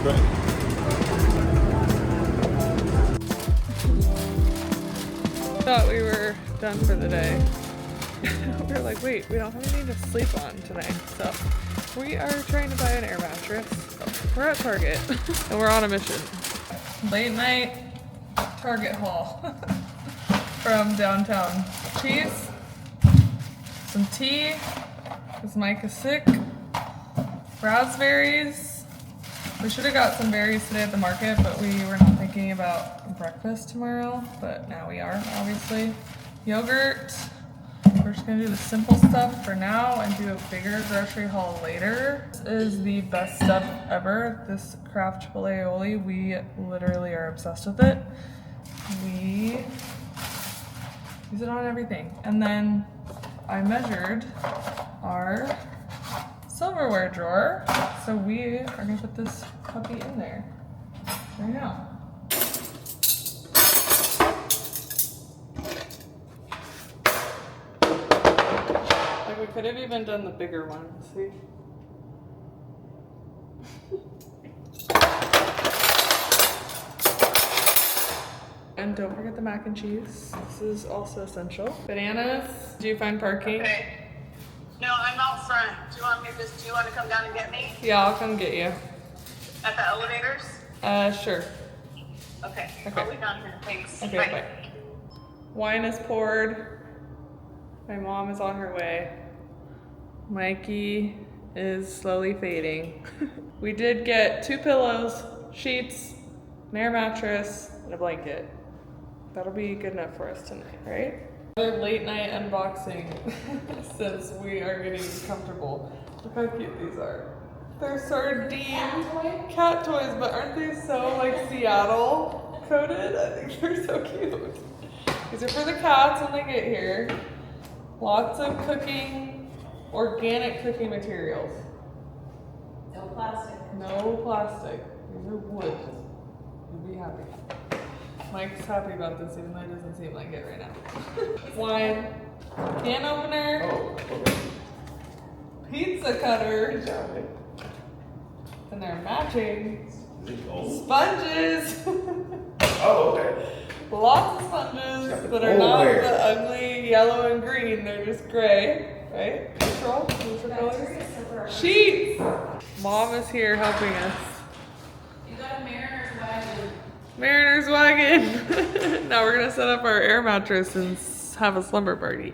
right. Thought we were done for the day. We were like, wait, we don't have anything to sleep on tonight. So we are trying to buy an air mattress. We're at Target and we're on a mission. Late night Target haul from downtown. Cheese, some tea, because Mike is sick, raspberries. We should have got some berries today at the market, but we were not thinking about breakfast tomorrow, but now we are, obviously. Yogurt. We're just gonna do the simple stuff for now and do a bigger grocery haul later. This is the best stuff ever. This Kraft finalllllyyy, we literally are obsessed with it. We use it on everything. And then I measured our silverware drawer, so we are gonna put this puppy in there right now. Like, we could have even done the bigger one, see? And don't forget the mac and cheese. This is also essential. Bananas. Do you find parking? Okay. No, I'm out front. Do you want to come down and get me? Yeah, I'll come get you. At the elevators? Sure. Okay. Okay. I'll be down here. Thanks. Okay, bye. Wine is poured. My mom is on her way. Mikey is slowly fading. We did get 2 pillows, sheets, an air mattress, and a blanket. That'll be good enough for us tonight, right? Another late night unboxing since we are getting comfortable. Look how cute these are. They're sardine cat toys, but aren't they so like Seattle coded? I think they're so cute. These are for the cats when they get here. Lots of cooking, organic cooking materials. No plastic. No plastic. These are wood. You'll be happy. Mike's happy about this, even though it doesn't seem like it right now. Wine, can opener, Oh, okay. pizza cutter, Exactly. and they're matching Oh, sponges. okay. Lots of sponges that are Oh, not where? the ugly yellow and green, they're just gray, right? Neutral colors. Sheets! Mom is here helping us. You got a Mariner's Mariner's wagon. wagon. Now we're gonna set up our air mattress and have a slumber party.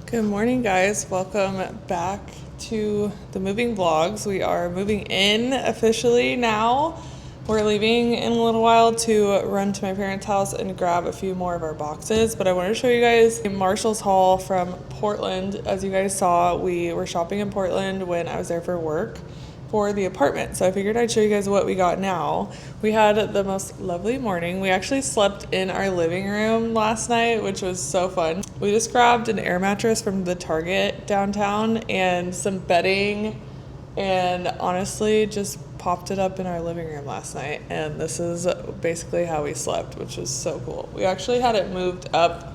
Good morning, guys. Welcome back to the moving vlogs. We are moving in officially now. We're leaving in a little while to run to my parents' house and grab a few more of our boxes, but I wanted to show you guys a Marshall's haul from Portland. As you guys saw, we were shopping in Portland when I was there for work for the apartment. So I figured I'd show you guys what we got now. We had the most lovely morning. We actually slept in our living room last night, which was so fun. We just grabbed an air mattress from the Target downtown and some bedding, and honestly just popped it up in our living room last night. And this is basically how we slept, which was so cool. We actually had it moved up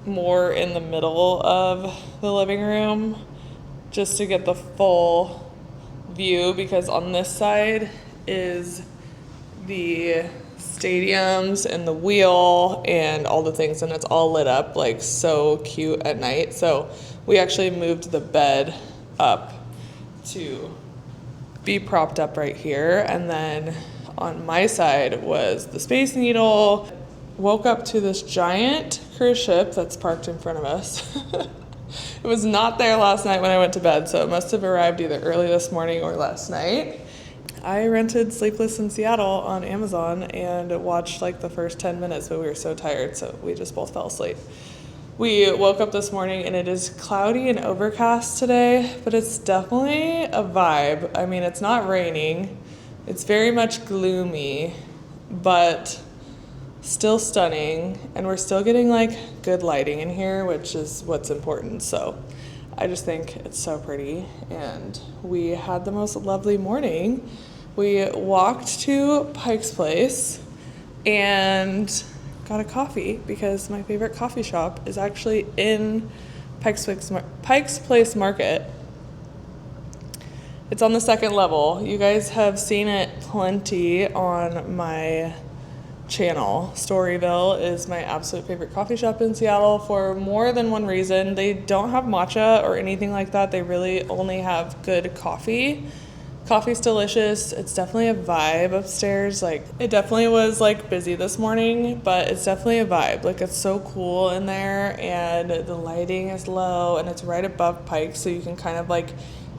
more in the middle of the living room just to get the full view, because on this side is the stadiums and the wheel and all the things, and it's all lit up like so cute at night. So we actually moved the bed up to be propped up right here, and then on my side was the Space Needle. Woke up to this giant cruise ship that's parked in front of us. It was not there last night when I went to bed, so it must have arrived either early this morning or last night. I rented Sleepless in Seattle on Amazon and watched like the first 10 minutes, but we were so tired, so we just both fell asleep. We woke up this morning and it is cloudy and overcast today, but it's definitely a vibe. I mean, it's not raining. It's very much gloomy. but still stunning, and we're still getting like good lighting in here, which is what's important. So I just think it's so pretty, and we had the most lovely morning. We walked to Pike's Place and got a coffee because my favorite coffee shop is actually in Pike's Place Market. It's on the second level. You guys have seen it plenty on my channel. Storyville is my absolute favorite coffee shop in Seattle for more than one reason. They don't have matcha or anything like that. They really only have good coffee. Coffee's delicious. It's definitely a vibe upstairs. Like, it definitely was like busy this morning, but it's definitely a vibe. Like, it's so cool in there, and the lighting is low, and it's right above Pike, so you can kind of like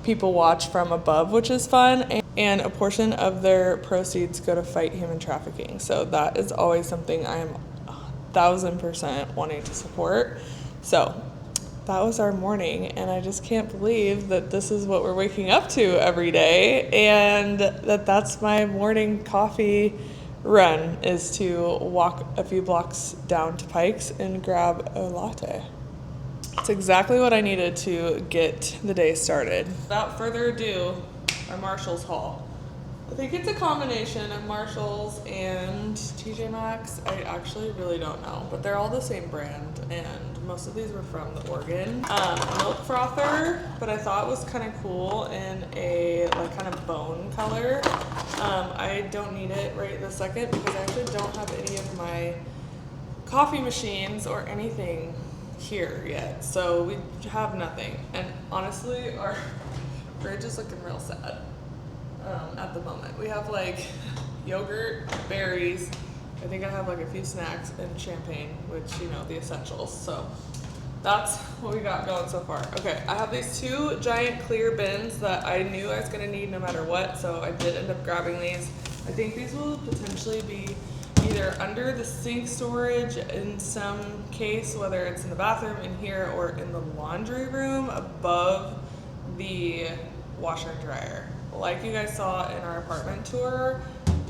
people watch from above, which is fun. And a portion of their proceeds go to fight human trafficking. So that is always something I am 1000% wanting to support. So that was our morning, and I just can't believe that this is what we're waking up to every day, and that's my morning coffee run, is to walk a few blocks down to Pike's and grab a latte. It's exactly what I needed to get the day started. Without further ado, our Marshall's haul. I think it's a combination of Marshalls and TJ Maxx. I actually really don't know, but they're all the same brand, and most of these were from the Oregon. Milk frother, but I thought was kind of cool in a like kind of bone color. I don't need it right this second because I actually don't have any of my coffee machines or anything here yet, so we have nothing. And honestly, our fridge is looking real sad. At the moment, we have like yogurt, berries. I think I have like a few snacks and champagne, which, you know, the essentials. So that's what we got going so far. Okay, I have these two giant clear bins that I knew I was gonna need no matter what, so I did end up grabbing these. I think these will potentially be either under the sink storage in some case, whether it's in the bathroom in here or in the laundry room above the washer and dryer. Like you guys saw in our apartment tour,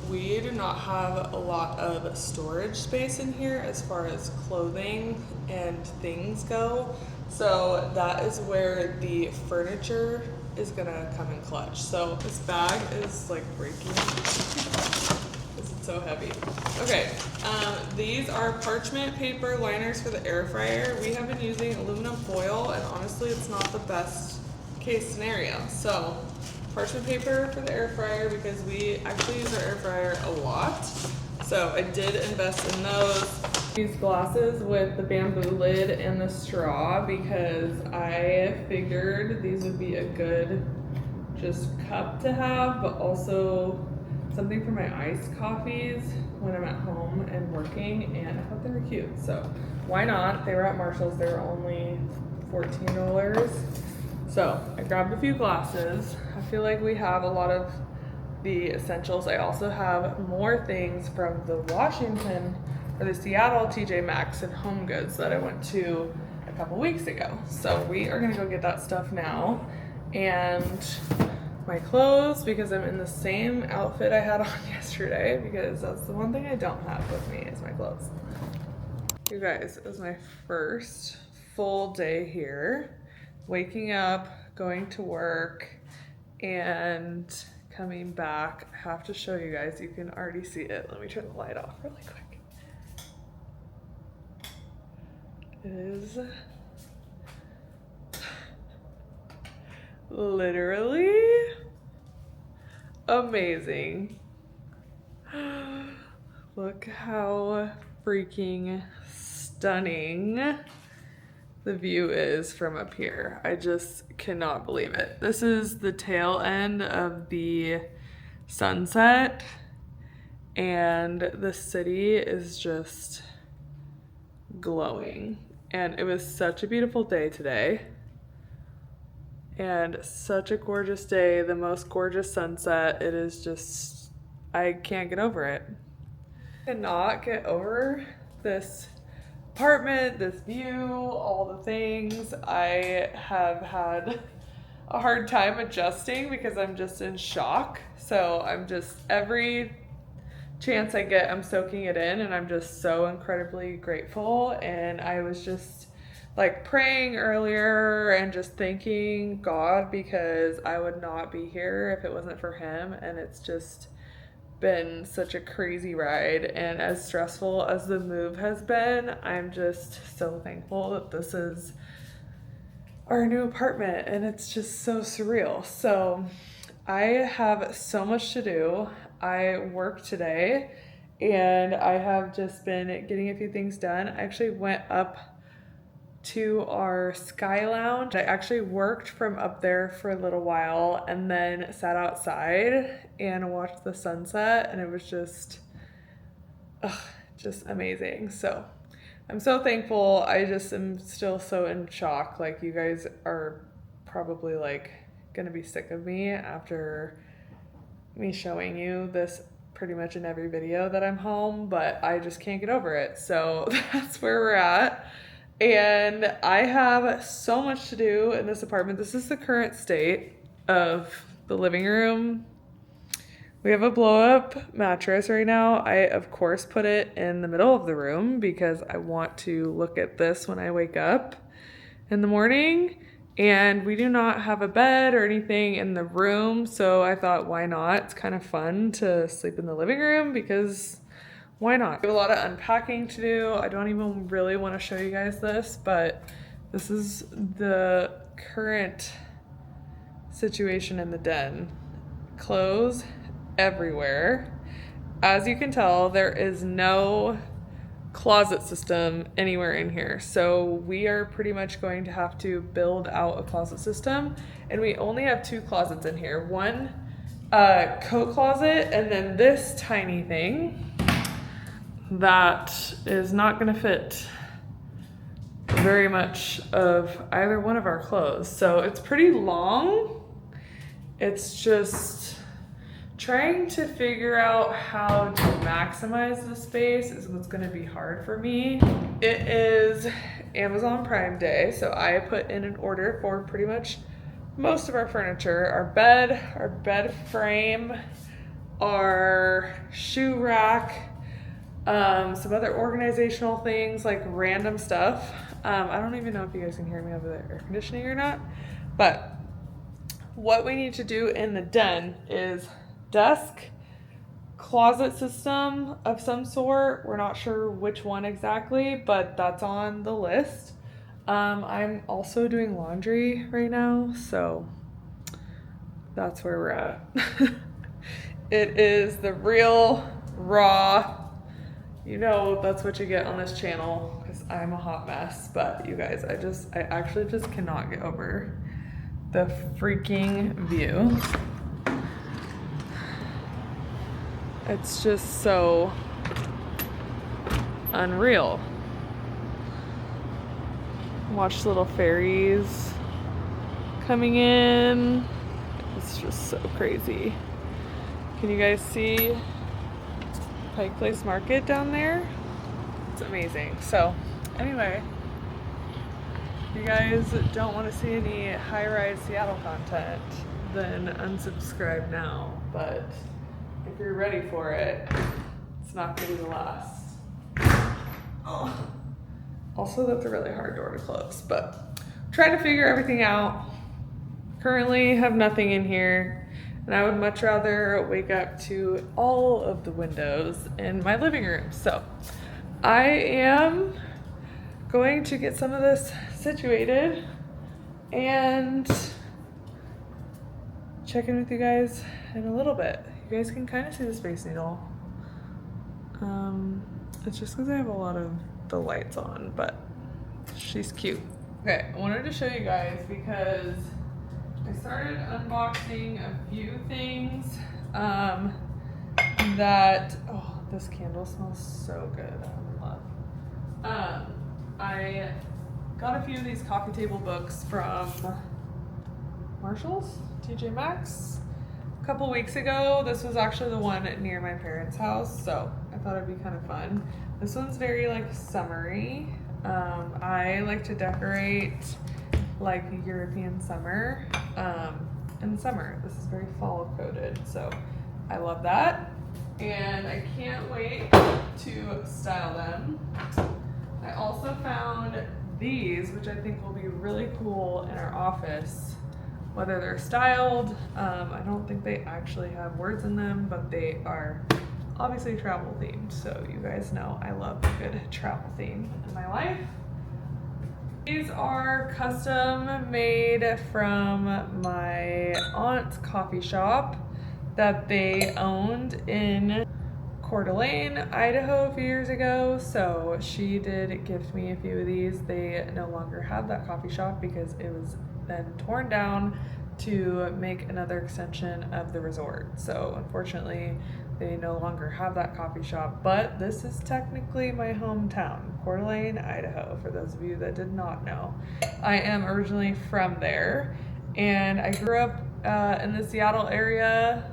we do not have a lot of storage space in here as far as clothing and things go. So that is where the furniture is gonna come in clutch. So this bag is like breaking because it's so heavy. Okay, these are parchment paper liners for the air fryer. We have been using aluminum foil, and honestly, it's not the best case scenario. So parchment paper for the air fryer, because we actually use our air fryer a lot. So I did invest in those. These glasses with the bamboo lid and the straw, because I figured these would be a good just cup to have, but also something for my iced coffees when I'm at home and working, and I thought they were cute. So why not? They were at Marshall's. They were only $14. So I grabbed a few glasses. I feel like we have a lot of the essentials. I also have more things from the Seattle TJ Maxx and Home Goods that I went to a couple weeks ago. So we are gonna go get that stuff now. And my clothes, because I'm in the same outfit I had on yesterday, because that's the one thing I don't have with me is my clothes. You guys, it was my first full day here. Waking up, going to work, and coming back. I have to show you guys. You can already see it. Let me turn the light off really quick. It is literally amazing. Look how freaking stunning the view is from up here. I just cannot believe it. This is the tail end of the sunset, and the city is just glowing. And it was such a beautiful day today, and such a gorgeous day, the most gorgeous sunset. It is just, I can't get over it. I cannot get over this apartment, this view, all the things. I have had a hard time adjusting because I'm just in shock. So I'm just, every chance I get, I'm soaking it in, and I'm just so incredibly grateful. And I was just like praying earlier and just thanking God, because I would not be here if it wasn't for him. And it's just been such a crazy ride, and as stressful as the move has been, I'm just so thankful that this is our new apartment, and it's just so surreal. So I have so much to do. I work today, and I have just been getting a few things done. I actually went up to our sky lounge. I actually worked from up there for a little while and then sat outside and watched the sunset, and it was just amazing. So I'm so thankful. I just am still so in shock. Like, you guys are probably like gonna be sick of me after me showing you this pretty much in every video that I'm home, but I just can't get over it. So that's where we're at. And I have so much to do in this apartment. This is the current state of the living room. We have a blow-up mattress right now. I, of course, put it in the middle of the room because I want to look at this when I wake up in the morning. And we do not have a bed or anything in the room, so I thought, why not? It's kind of fun to sleep in the living room, because why not? We have a lot of unpacking to do. I don't even really want to show you guys this, but this is the current situation in the den. Clothes everywhere. As you can tell, there is no closet system anywhere in here. So we are pretty much going to have to build out a closet system, and we only have 2 closets in here. One coat closet, and then this tiny thing that is not gonna fit very much of either one of our clothes. So it's pretty long. It's just trying to figure out how to maximize the space is what's gonna be hard for me. It is Amazon Prime Day, so I put in an order for pretty much most of our furniture. Our bed frame, our shoe rack, some other organizational things, like random stuff. I don't even know if you guys can hear me over the air conditioning or not, but what we need to do in the den is desk, closet system of some sort. We're not sure which one exactly, but that's on the list. I'm also doing laundry right now, so that's where we're at. It is the real, raw, you know, that's what you get on this channel, because I'm a hot mess. But you guys, I actually just cannot get over the freaking view. It's just so unreal. Watch little fairies coming in. It's just so crazy. Can you guys see Pike Place Market down there? It's amazing. So anyway, if you guys don't want to see any high-rise Seattle content, then unsubscribe now. But if you're ready for it, it's not going to be the last. Oh. Also, that's a really hard door to close, but I'm trying to figure everything out. Currently have nothing in here, and I would much rather wake up to all of the windows in my living room. So I am going to get some of this situated and check in with you guys in a little bit. You guys can kind of see the Space Needle. It's just because I have a lot of the lights on, but she's cute. Okay, I wanted to show you guys because I started unboxing a few things that, oh, this candle smells so good. I'm in love. I got a few of these coffee table books from Marshall's, TJ Maxx, a couple weeks ago. This was actually the one near my parents' house, so I thought it'd be kind of fun. This one's very like summery. I like to decorate like European summer in the summer. This is very fall coded, so I love that. and I can't wait to style them. I also found these, which I think will be really cool in our office, whether they're styled. I don't think they actually have words in them, but they are obviously travel themed. So you guys know I love a good travel theme in my life. These are custom made from my aunt's coffee shop that they owned in Coeur d'Alene, Idaho a few years ago. So she did gift me a few of these. They no longer have that coffee shop because it was then torn down to make another extension of the resort. So unfortunately, they no longer have that coffee shop, but this is technically my hometown, Coeur d'Alene, Idaho, for those of you that did not know. I am originally from there, and I grew up in the Seattle area.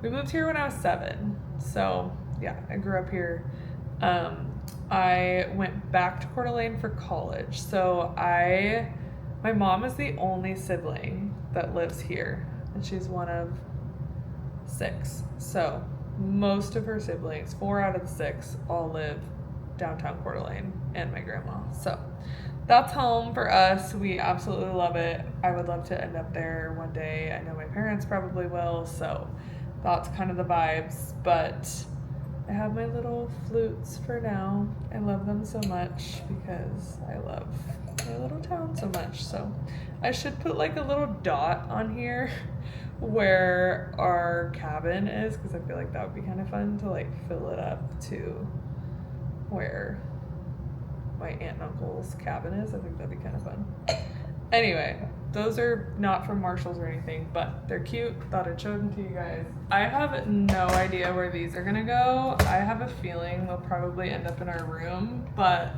We moved here when I was 7, so yeah, I grew up here. I went back to Coeur d'Alene for college, so my mom is the only sibling that lives here, and she's one of 6, so most of her siblings, 4 out of the 6, all live downtown Coeur d'Alene, and my grandma. So that's home for us. We absolutely love it. I would love to end up there one day. I know my parents probably will, so that's kind of the vibes. But I have my little flutes for now. I love them so much because I love my little town so much. So I should put like a little dot on here where our cabin is, because I feel like that would be kind of fun to like fill it up to where my aunt and uncle's cabin is. I think that'd be kind of fun. Anyway, those are not from Marshall's or anything, but they're cute. Thought I'd show them to you guys. I have no idea where these are gonna go. I have a feeling they'll probably end up in our room, but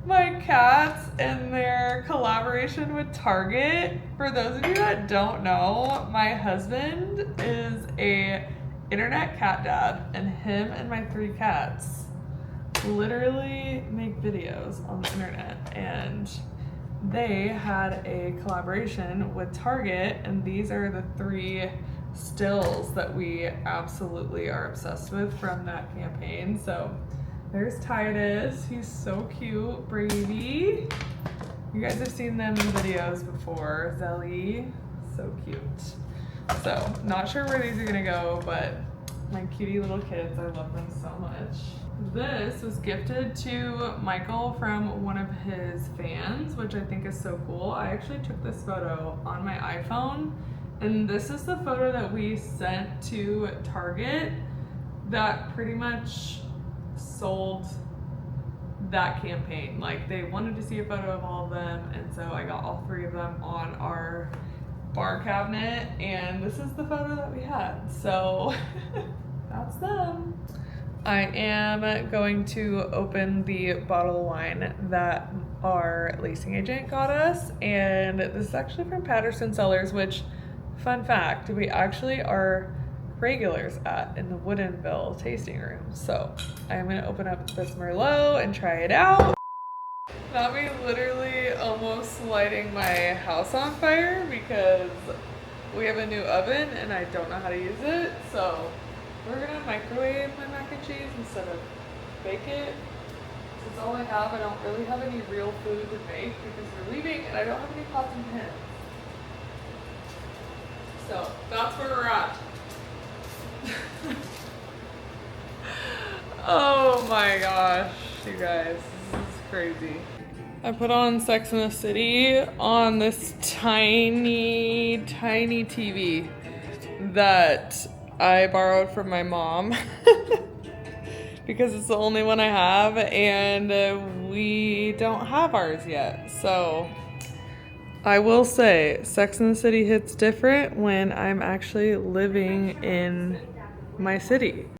my cats and their collaboration with Target. For those of you that don't know, my husband is a internet cat dad, and him and my 3 cats literally make videos on the internet, and they had a collaboration with Target, and these are the 3 stills that we absolutely are obsessed with from that campaign. So there's Titus, he's so cute. Brady, you guys have seen them in videos before. Zelly, so cute. So not sure where these are gonna go, but my cutie little kids, I love them so much. This was gifted to Michael from one of his fans, which I think is so cool. I actually took this photo on my iPhone, and this is the photo that we sent to Target that pretty much sold that campaign. Like, they wanted to see a photo of all of them, and so I got all 3 of them on our bar cabinet, and this is the photo that we had. So that's them. I am going to open the bottle of wine that our lacing agent got us, and this is actually from Patterson Cellars, which, fun fact, we actually are regulars at in the Woodinville tasting room. So I'm gonna open up this Merlot and try it out. Got me literally almost lighting my house on fire because we have a new oven and I don't know how to use it. So we're gonna microwave my mac and cheese instead of bake it. Since all I have, I don't really have any real food to make because we're leaving and I don't have any pots and pans. So that's where we're at. Oh my gosh, you guys, this is crazy. I put on Sex and the City on this tiny TV that I borrowed from my mom because it's the only one I have, and we don't have ours yet. So I will say Sex and the City hits different when I'm actually living in my city.